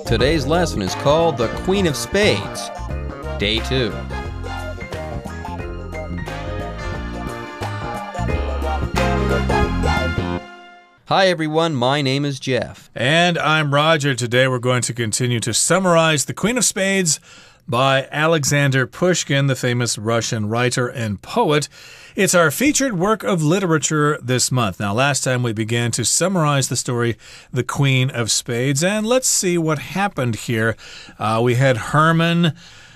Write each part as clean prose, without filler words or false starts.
Today's lesson is called The Queen of Spades, Day 2. Hi everyone, my name is Jeff. And I'm Roger. Today we're going to continue to summarize The Queen of Spades by Alexander Pushkin, the famous Russian writer and poet. It's our featured work of literature this month. Now, last time we began to summarize the story, The Queen of Spades, and let's see what happened here. We had Herman,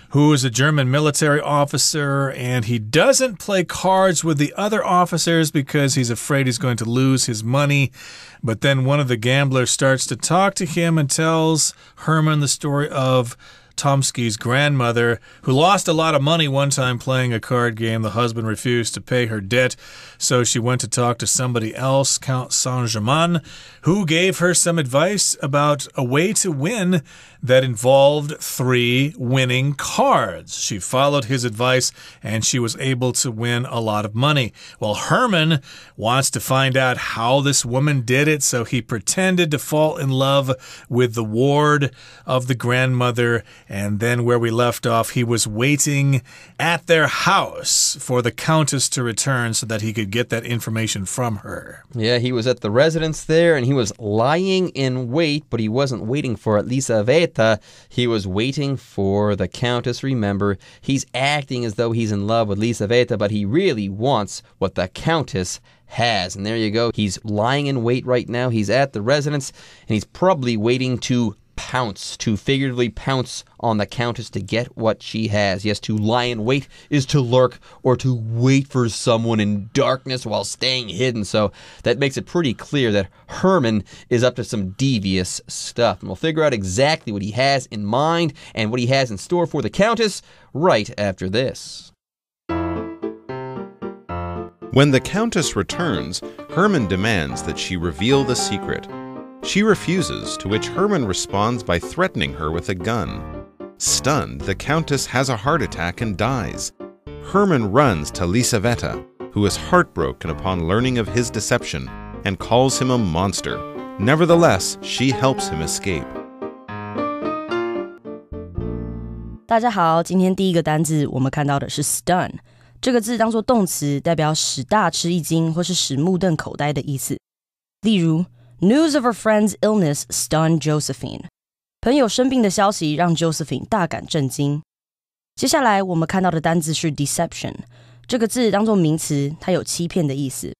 who is a German military officer, and he doesn't play cards with the other officers because he's afraid he's going to lose his money. But then one of the gamblers starts to talk to him and tells Herman the story of Tomsky's grandmother, who lost a lot of money one time playing a card game. The husband refused to pay her debt, so she went to talk to somebody else, Count Saint-Germain, who gave her some advice about a way to win that involved 3 winning cards. She followed his advice, and she was able to win a lot of money. Well, Herman wants to find out how this woman did it, so he pretended to fall in love with the ward of the grandmother. And then where we left off, he was waiting at their house for the Countess to return so that he could get that information from her. Yeah, he was at the residence there, and he was lying in wait, but he wasn't waiting for Elisaveta. He was waiting for the Countess. Remember, he's acting as though he's in love with Elisaveta, but he really wants what the Countess has. And there you go. He's lying in wait right now. He's at the residence, and he's probably waiting to figuratively pounce on the Countess to get what she has. Yes, to lie in wait is to lurk or to wait for someone in darkness while staying hidden. So that makes it pretty clear that Herman is up to some devious stuff. And we'll figure out exactly what he has in mind and what he has in store for the Countess right after this. When the Countess returns, Herman demands that she reveal the secret. She refuses, to which Herman responds by threatening her with a gun. Stunned, the Countess has a heart attack and dies. Herman runs to Elisaveta, who is heartbroken upon learning of his deception, and calls him a monster. Nevertheless, she helps him escape. 大家好，今天第一个单字我们看到的是 stun， 这个字当作动词，代表使大吃一惊或是使目瞪口呆的意思。例如News of her friend's illness stunned Josephine. 朋友生病的消息让 Josephine 大感震惊。接下来我们看到的单字是 deception. 这个字当作名词，它有欺骗的意思。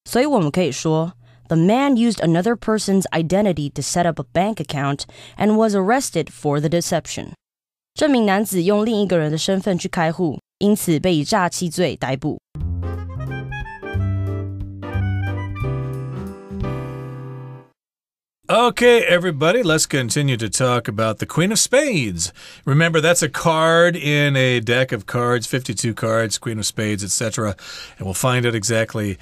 所以我们可以说 The man used another person's identity to set up a bank account and was arrested for the deception. 这名男子用另一个人的身份去开户，因此被以诈欺罪逮捕。Okay, everybody, let's continue to talk about the Queen of Spades. Remember, that's a card in a deck of cards, 52 cards, Queen of Spades, etc. And we'll find out exactly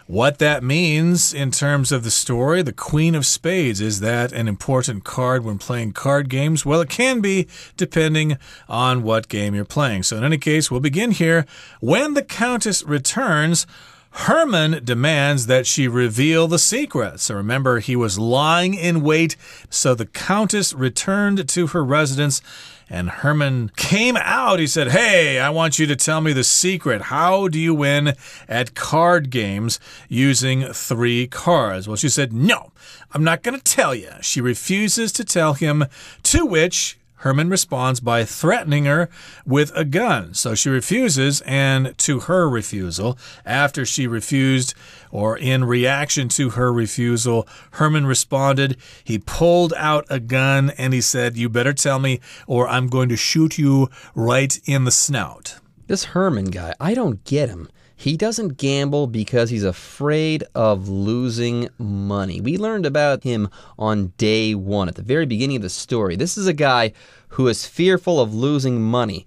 what that means in terms of the story. The Queen of Spades, is that an important card when playing card games? Well, it can be, depending on what game you're playing. So in any case, we'll begin here. When the Countess returns, Herman demands that she reveal the secret. So remember, he was lying in wait. So the Countess returned to her residence, and Herman came out. He said, "Hey, I want you to tell me the secret. How do you win at card games using 3 cards?" Well, she said, "No, I'm not going to tell you." She refuses to tell him, to which Herman responds by threatening her with a gun. So she refuses, and to her refusal, after she refused, or in reaction to her refusal, Herman responded. He pulled out a gun and he said, "You better tell me or I'm going to shoot you right in the snout." This Herman guy, I don't get him. He doesn't gamble because he's afraid of losing money. We learned about him on day 1 at the very beginning of the story. This is a guy who is fearful of losing money,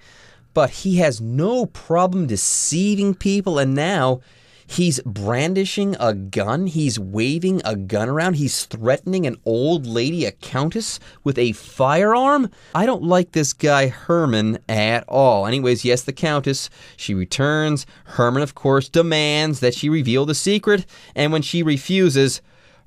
but he has no problem deceiving people, and now he's brandishing a gun. He's waving a gun around. He's threatening an old lady, a countess, with a firearm. I don't like this guy Herman at all. Anyways, yes, the countess, she returns. Herman, of course, demands that she reveal the secret. And when she refuses,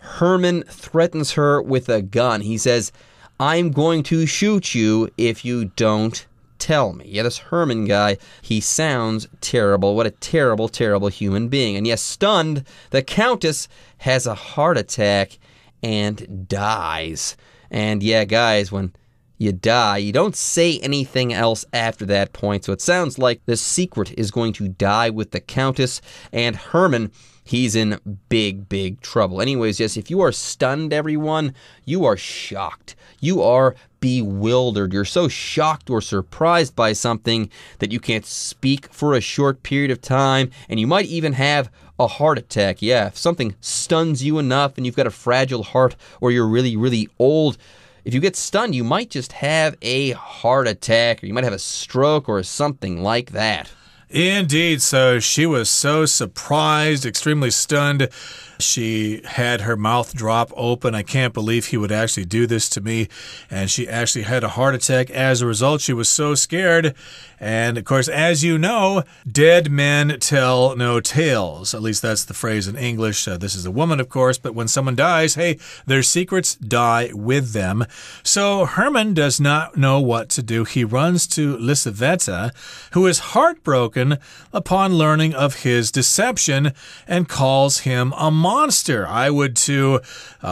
Herman threatens her with a gun. He says, I'm going to shoot you if you don't tell me. Yeah, this Herman guy, he sounds terrible. What a terrible, terrible human being. And yes, stunned, the Countess has a heart attack and dies. And yeah, guys, when you die, you don't say anything else after that point. So it sounds like the secret is going to die with the Countess, and Herman, he's in big, big trouble. Anyways, yes, if you are stunned, everyone, you are shocked. You are bewildered. You're so shocked or surprised by something that you can't speak for a short period of time, and you might even have a heart attack. Yeah, if something stuns you enough and you've got a fragile heart, or you're really, really old, if you get stunned, you might just have a heart attack, or you might have a stroke or something like that. Indeed. So she was so surprised, extremely stunned. She had her mouth drop open. I can't believe he would actually do this to me. And she actually had a heart attack as a result. She was so scared. And, of course, as you know, dead men tell no tales. At least that's the phrase in English. This is a woman, of course. But when someone dies, hey, their secrets die with them. So Herman does not know what to do. He runs to Lisaveta, who is heartbroken upon learning of his deception, and calls him a monster. I would too.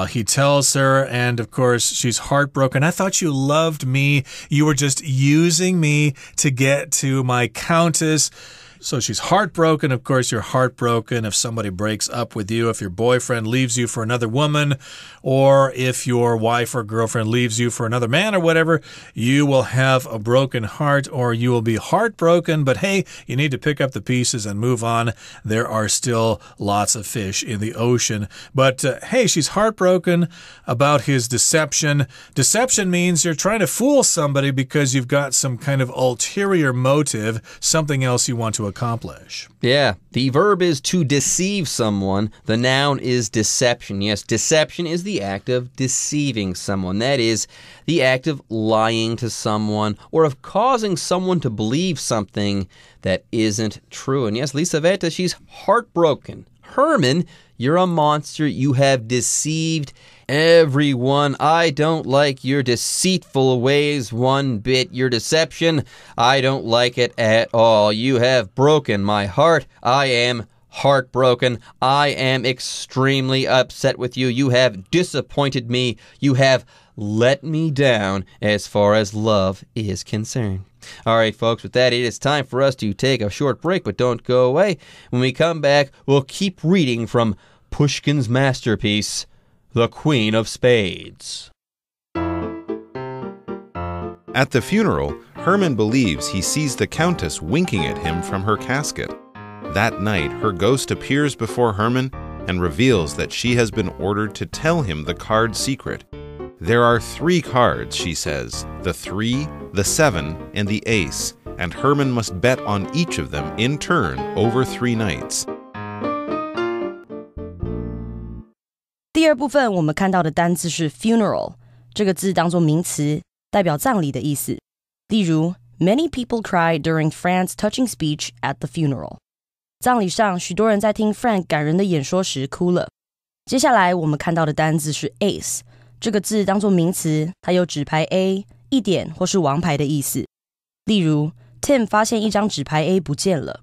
He tells her, and of course, she's heartbroken. I thought you loved me. You were just using me to get to my Countess. So she's heartbroken. Of course, you're heartbroken if somebody breaks up with you, if your boyfriend leaves you for another woman, or if your wife or girlfriend leaves you for another man or whatever, you will have a broken heart, or you will be heartbroken. But hey, you need to pick up the pieces and move on. There are still lots of fish in the ocean. But hey, she's heartbroken about his deception. Deception means you're trying to fool somebody because you've got some kind of ulterior motive, something else you want to accomplish. Yeah, the verb is to deceive someone. The noun is deception. Yes, deception is the act of deceiving someone. That is the act of lying to someone, or of causing someone to believe something that isn't true. And yes, Lisaveta, she's heartbroken. Herman, you're a monster. You have deceived everyone. I don't like your deceitful ways one bit. Your deception, I don't like it at all. You have broken my heart. I am heartbroken. I am extremely upset with you. You have disappointed me. You have let me down as far as love is concerned. All right, folks, with that, it is time for us to take a short break, but don't go away. When we come back, we'll keep reading from Pushkin's masterpiece, The Queen of Spades. At the funeral, Herman believes he sees the Countess winking at him from her casket. That night, her ghost appears before Herman and reveals that she has been ordered to tell him the card secret. There are 3 cards, she says, the 3, the 7, and the ace, and Herman must bet on each of them in turn over 3 nights. 第二部分我们看到的单字是 funeral， 这个字当作名词，代表葬礼的意思。例如 Many people cried during Frank's touching speech at the funeral. 葬礼上，许多人在听 Frank 感人的演说时哭了。接下来我们看到的单字是 ace， 这个字当作名词，它有纸牌 A、一点或是王牌的意思。例如 Tim 发现一张纸牌 A 不见了。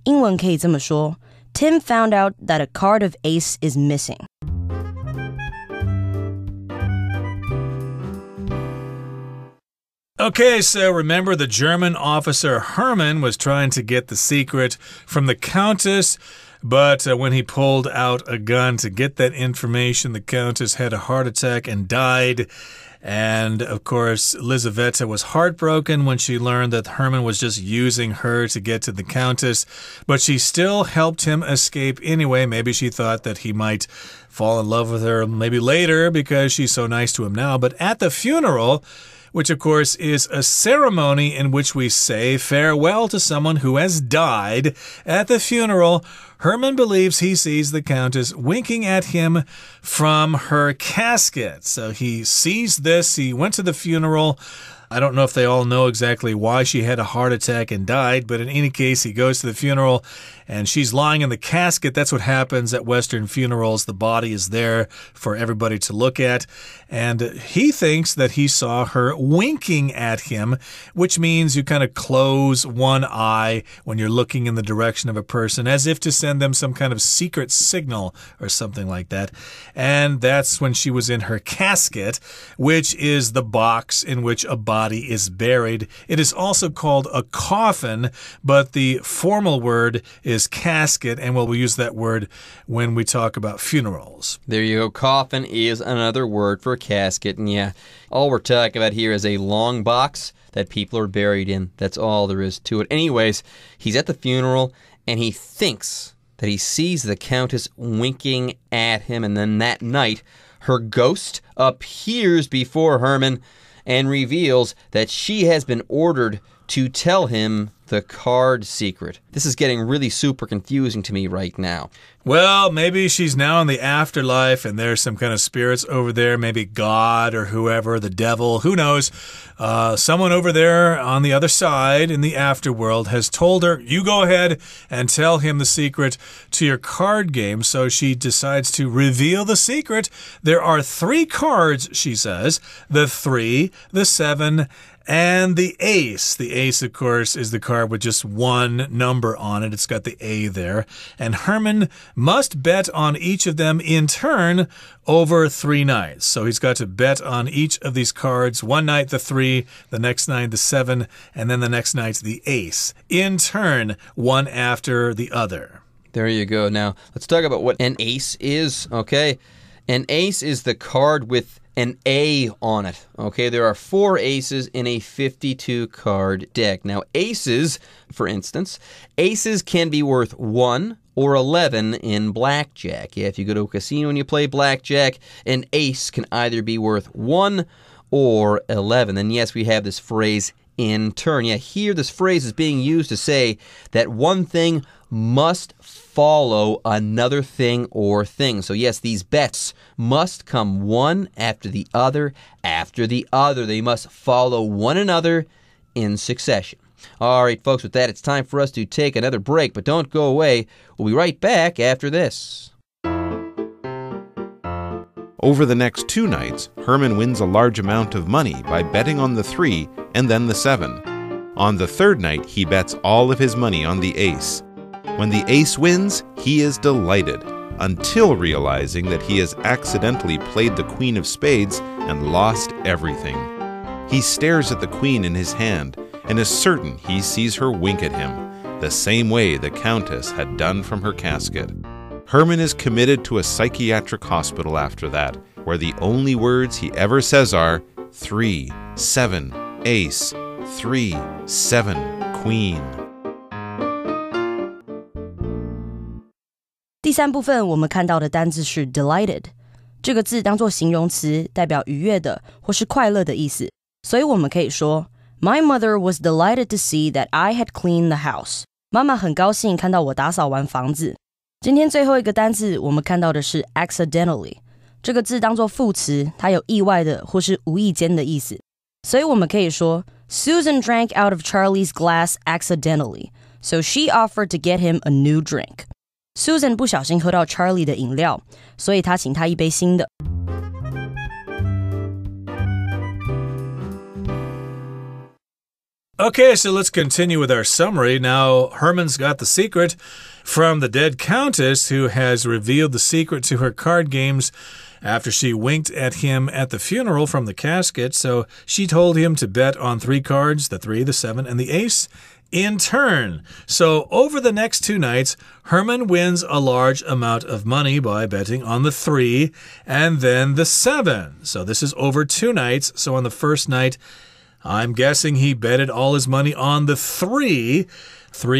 英文可以这么说 Tim found out that a card of ace is missing. Okay, so remember the German officer Herman was trying to get the secret from the Countess, but when he pulled out a gun to get that information, the Countess had a heart attack and died. And, of course, Lisaveta was heartbroken when she learned that Herman was just using her to get to the Countess, but she still helped him escape anyway. Maybe she thought that he might fall in love with her maybe later because she's so nice to him now. But at the funeral, which of course is a ceremony in which we say farewell to someone who has died. At the funeral, Herman believes he sees the Countess winking at him from her casket. So he sees this. He went to the funeral. I don't know if they all know exactly why she had a heart attack and died, but in any case, he goes to the funeral and she's lying in the casket. That's what happens at Western funerals. The body is there for everybody to look at. And he thinks that he saw her winking at him, which means you kind of close one eye when you're looking in the direction of a person, as if to send them some kind of secret signal or something like that. And that's when she was in her casket, which is the box in which a body is buried. It is also called a coffin, but the formal word is casket, and we'll use that word when we talk about funerals. There you go. Coffin is another word for casket. And yeah, all we're talking about here is a long box that people are buried in. That's all there is to it. Anyways, he's at the funeral, and he thinks that he sees the Countess winking at him, and then that night, her ghost appears before Herman and reveals that she has been ordered to tell him the card secret. This is getting really super confusing to me right now. Well, maybe she's now in the afterlife and there's some kind of spirits over there, maybe God or whoever, the devil, who knows. Someone over there on the other side in the afterworld has told her, you go ahead and tell him the secret to your card game. So she decides to reveal the secret. There are 3 cards, she says, the 3, the 7, and the ace. The ace, of course, is the card with just one number on it. It's got the A there. And Herman must bet on each of them in turn over 3 nights. So he's got to bet on each of these cards. One night the 3, the next night the 7, and then the next night the ace. In turn, one after the other. There you go. Now, let's talk about what an ace is, okay? An ace is the card with an A on it. Okay, there are 4 aces in a 52-card deck. Now, aces, for instance, aces can be worth 1 or 11 in blackjack. Yeah, if you go to a casino and you play blackjack, an ace can either be worth 1 or 11. And yes, we have this phrase, in turn. Yeah, here this phrase is being used to say that one thing must follow another thing or thing. So yes, these bets must come one after the other after the other. They must follow one another in succession. All right, folks, with that, it's time for us to take another break, but don't go away. We'll be right back after this. Over the next 2 nights, Herman wins a large amount of money by betting on the 3 and then the 7. On the 3rd night, he bets all of his money on the ace. When the ace wins, he is delighted, until realizing that he has accidentally played the Queen of Spades and lost everything. He stares at the Queen in his hand and is certain he sees her wink at him, the same way the Countess had done from her casket. Herman is committed to a psychiatric hospital after that, where the only words he ever says are 3, 7, ace, 3, 7, queen. 第3部分我们看到的单字是 delighted， 这个字当作形容词，代表愉悦的或是快乐的意思。所以我们可以说 My mother was delighted to see that I had cleaned the house. 妈妈很高兴看到我打扫完房子。今天最后一个单字我们看到的是 accidentally， 这个字当作副词，它有意外的或是无意间的意思。所以我们可以说 Susan drank out of Charlie's glass accidentally, so she offered to get him a new drink. Susan 不小心喝到 Charlie 的饮料，所以她请他一杯新的。Okay, so let's continue with our summary. Now, Herman's got the secret from the dead Countess, who has revealed the secret to her card games after she winked at him at the funeral from the casket. So she told him to bet on 3 cards, the 3, the 7, and the ace, in turn. So over the next 2 nights, Herman wins a large amount of money by betting on the 3 and then the 7. So this is over 2 nights. So on the first night, I'm guessing he betted all his money on the 3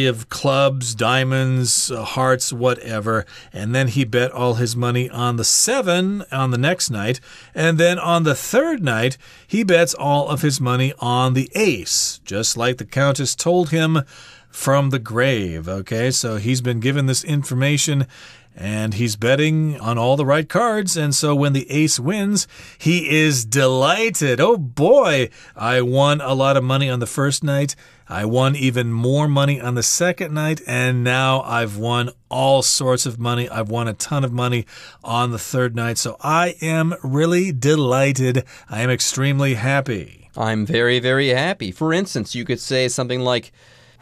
of clubs, diamonds, hearts, whatever. And then he bet all his money on the 7 on the next night. And then on the 3rd night, he bets all of his money on the ace, just like the Countess told him from the grave. Okay, so he's been given this information And he's betting on all the right cards. And so when the ace wins, he is delighted. Oh boy, I won a lot of money on the first night. I won even more money on the second night. And now I've won all sorts of money. I've won a ton of money on the third night. So I am really delighted. I am extremely happy. I'm very, very happy. For instance, you could say something like,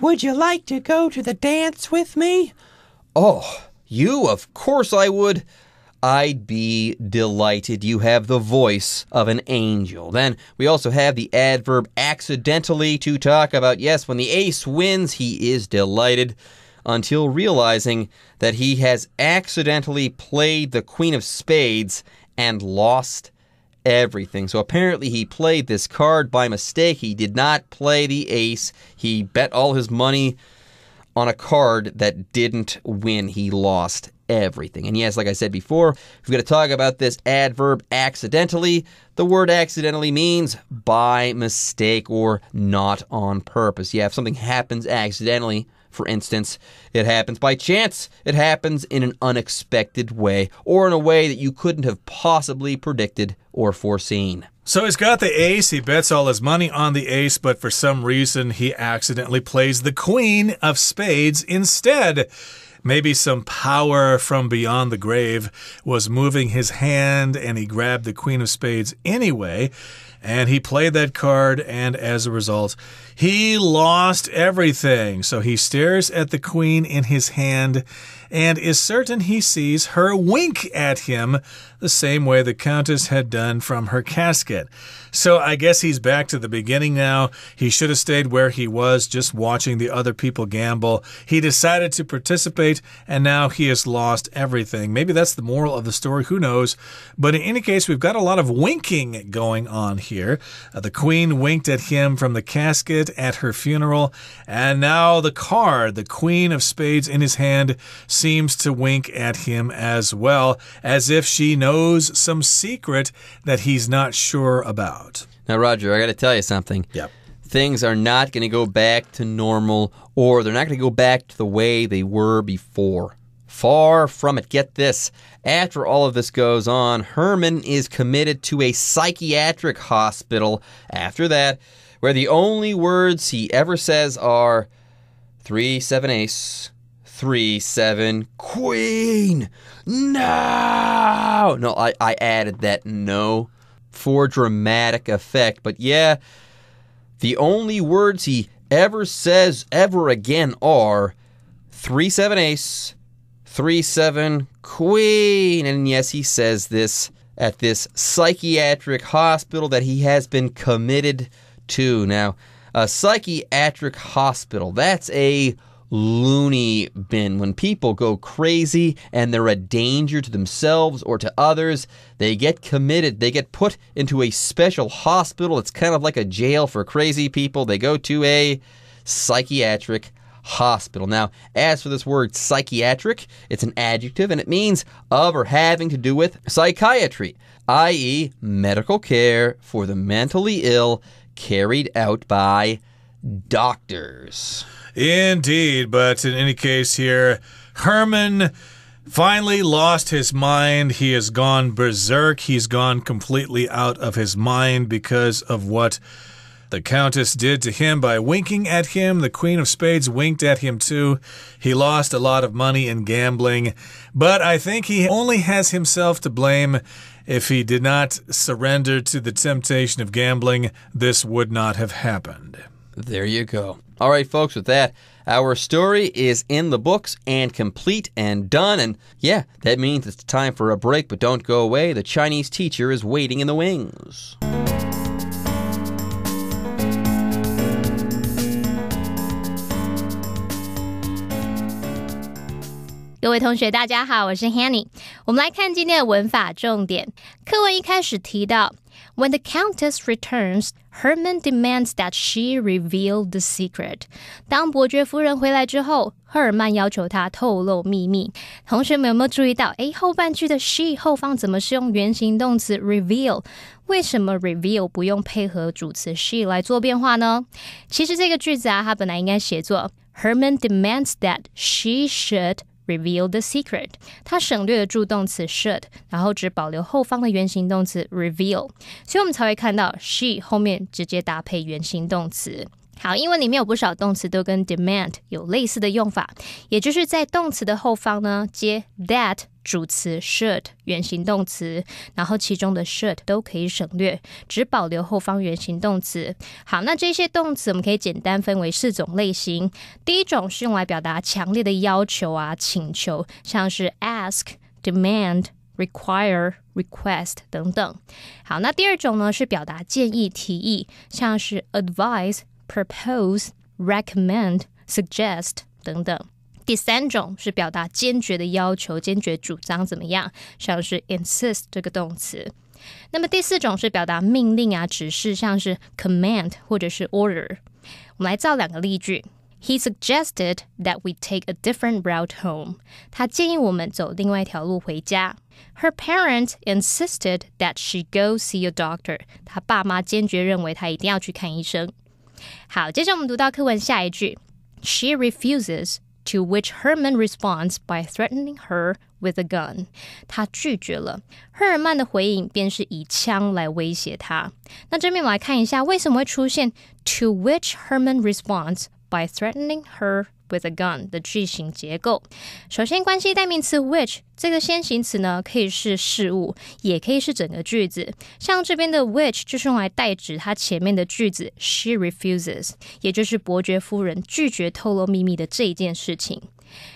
"Would you like to go to the dance with me?" "Oh, you? Of course I would." "I'd be delighted." You have the voice of an angel. Then we also have the adverb accidentally to talk about, yes, when the ace wins, he is delighted, until realizing that he has accidentally played the queen of spades and lost everything. So apparently he played this card by mistake. He did not play the ace. He bet all his money on a card that didn't win. He lost everything. And yes, like I said before, we're going to talk about this adverb accidentally. The word accidentally means by mistake or not on purpose. Yeah, if something happens accidentally, for instance, it happens by chance. It happens in an unexpected way, or in a way that you couldn't have possibly predicted or foreseen. So he's got the ace. He bets all his money on the ace, but for some reason he accidentally plays the queen of spades instead. Maybe some power from beyond the grave was moving his hand, and he grabbed the queen of spades anyway. And he played that card, and as a result, he lost everything. So he stares at the queen in his hand and is certain he sees her wink at him the same way the Countess had done from her casket. So I guess he's back to the beginning now. He should have stayed where he was, just watching the other people gamble. He decided to participate, and now he has lost everything. Maybe that's the moral of the story. Who knows? But in any case, we've got a lot of winking going on here. The queen winked at him from the casket at her funeral, and now the card, the queen of spades in his hand, seems to wink at him as well, as if she knows some secret that he's not sure about. Now, Roger, I got to tell you something. Yep. Things are not going to go back to normal, or they're not going to go back to the way they were before. Far from it. Get this. After all of this goes on, Herman is committed to a psychiatric hospital after that, where the only words he ever says are 3-7 ace, 3-7 queen. No! No, I added that no for dramatic effect. But yeah, the only words he ever says ever again are 3-7 ace, 3-7 queen. And yes, he says this at this psychiatric hospital that he has been committed to. Now, a psychiatric hospital, that's a loony bin. When people go crazy and they're a danger to themselves or to others, they get committed. They get put into a special hospital. It's kind of like a jail for crazy people. They go to a psychiatric hospital. Now, as for this word psychiatric, it's an adjective and it means of or having to do with psychiatry, i.e. medical care for the mentally ill carried out by doctors. Indeed, but in any case here, Herman finally lost his mind. He has gone berserk. He's gone completely out of his mind because of what the Countess did to him by winking at him. The Queen of Spades winked at him too. He lost a lot of money in gambling, but I think he only has himself to blame. If he did not surrender to the temptation of gambling, this would not have happened. There you go. All right, folks, with that, our story is in the books and complete and done. And yeah, that means it's time for a break, but don't go away. The Chinese teacher is waiting in the wings. 各位同学大家好，我是 Hanny。 我们来看今天的文法重点。课文一开始提到 When the Countess returns, Herman demands that she reveal the secret. 当伯爵夫人回来之后，赫尔曼要求她透露秘密。同学们有没有注意到后半句的 she 后方怎么是用原形动词 reveal？ 为什么 reveal 不用配合主词 she 来做变化呢？其实这个句子它本来应该写作 Herman demands that she should reveal the secret. 它省略了助动词 should， 然后只保留后方的原形动词 reveal， 所以我们才会看到 she 后面直接搭配原形动词。好，英文里面有不少动词都跟 demand 有类似的用法，也就是在动词的后方呢接 that 主词 should 原形动词，然后其中的 should 都可以省略，只保留后方原形动词。好，那这些动词我们可以简单分为4种类型。第一种是用来表达强烈的要求啊、请求，像是 ask、demand、require、request 等等。好，那第二种呢是表达建议、提议，像是 advise、propose、recommend、suggest 等等。第三种是表达坚决的要求、坚决主张怎么样，像是 insist 这个动词。那么第4种是表达命令啊、指示，像是 command 或者是 order。我们来造2个例句。He suggested that we take a different route home. 他建议我们走另外一条路回家。Her parents insisted that she go see a doctor. 他爸妈坚决认为他一定要去看医生。好，接着我们读到课文下一句。She refuses, to which Herman responds by threatening her with a gun. 他拒绝了，赫尔曼的回应便是以枪来威胁他。那这边我们来看一下为什么会出现 to which Herman responds by threatening her with a gun 的句型结构。首先关系代名词 which 这个先行词呢，可以是事物，也可以是整个句子。像这边的 which 就是用来代指它前面的句子 she refuses， 也就是伯爵夫人拒绝透露秘密的这一件事情。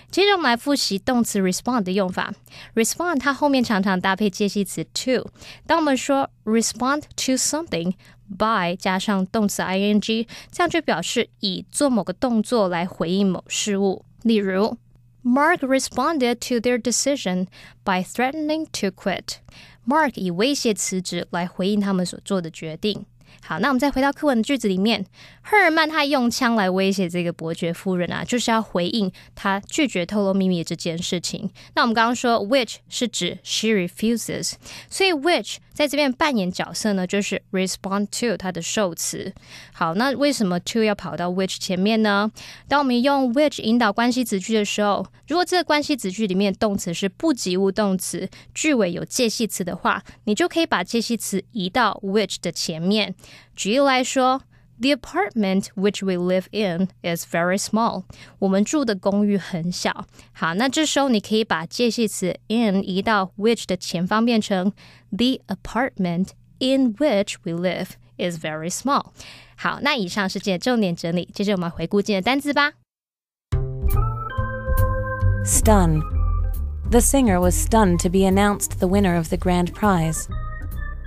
接着我们来复习动词 respond 的用法。respond 它后面常常搭配介系词 to。当我们说 respond to something by 加上动词 ing， 这样就表示以做某个动作来回应某事物。例如 Mark responded to their decision by threatening to quit. Mark 以威胁辞职来回应他们所做的决定。好，那我们再回到课文的句子里面，赫尔曼他用枪来威胁这个伯爵夫人啊，就是要回应他拒绝透露秘密的这件事情。那我们刚刚说 which 是指 she refuses， 所以 which 在这边扮演角色呢，就是 respond to 它的受词。好，那为什么 to 要跑到 which 前面呢？当我们用 which 引导关系子句的时候，如果这个关系子句里面动词是不及物动词，句尾有介系词的话，你就可以把介系词移到 which 的前面。举例来说 The apartment which we live in is very small. 我们住的公寓很小。好，那这时候你可以把介系词 in 移到 which 的前方，变成 The apartment in which we live is very small. 好，那以上是今天的重点整理，接着我们回顾今天的单字吧。Stun. The singer was stunned to be announced the winner of the grand prize.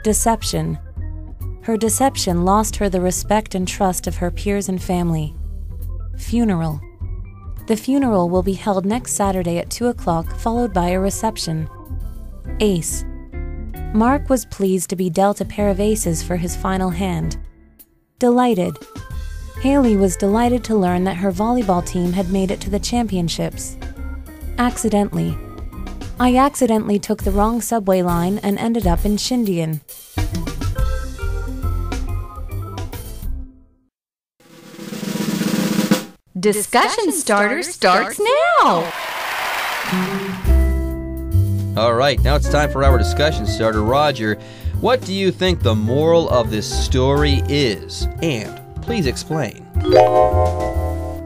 Deception.Her deception lost her the respect and trust of her peers and family. Funeral. The funeral will be held next Saturday at 2 o'clock, followed by a reception. Ace. Mark was pleased to be dealt a pair of aces for his final hand. Delighted. Haley was delighted to learn that her volleyball team had made it to the championships. Accidentally. I accidentally took the wrong subway line and ended up in Shindian.Discussion starter starts now! All right, now it's time for our discussion starter. Roger, what do you think the moral of this story is? And please explain.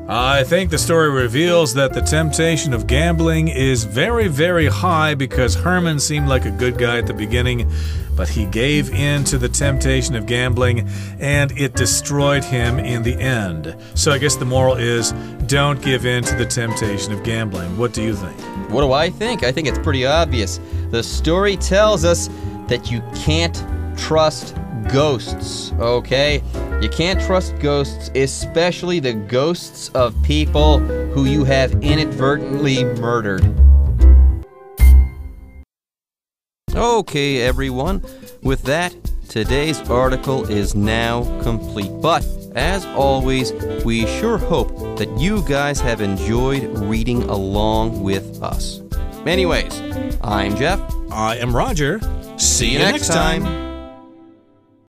I think the story reveals that the temptation of gambling is very, very high because Herman seemed like a good guy at the beginning, but he gave in to the temptation of gambling and it destroyed him in the end. So I guess the moral is don't give in to the temptation of gambling. What do you think? What do I think? I think it's pretty obvious. The story tells us that you can't trust ghosts, okay? You can't trust ghosts, especially the ghosts of people who you have inadvertently murdered. Okay, everyone. With that, today's article is now complete. But, as always, we sure hope that you guys have enjoyed reading along with us. Anyways, I'm Jeff. I am Roger. See you next time.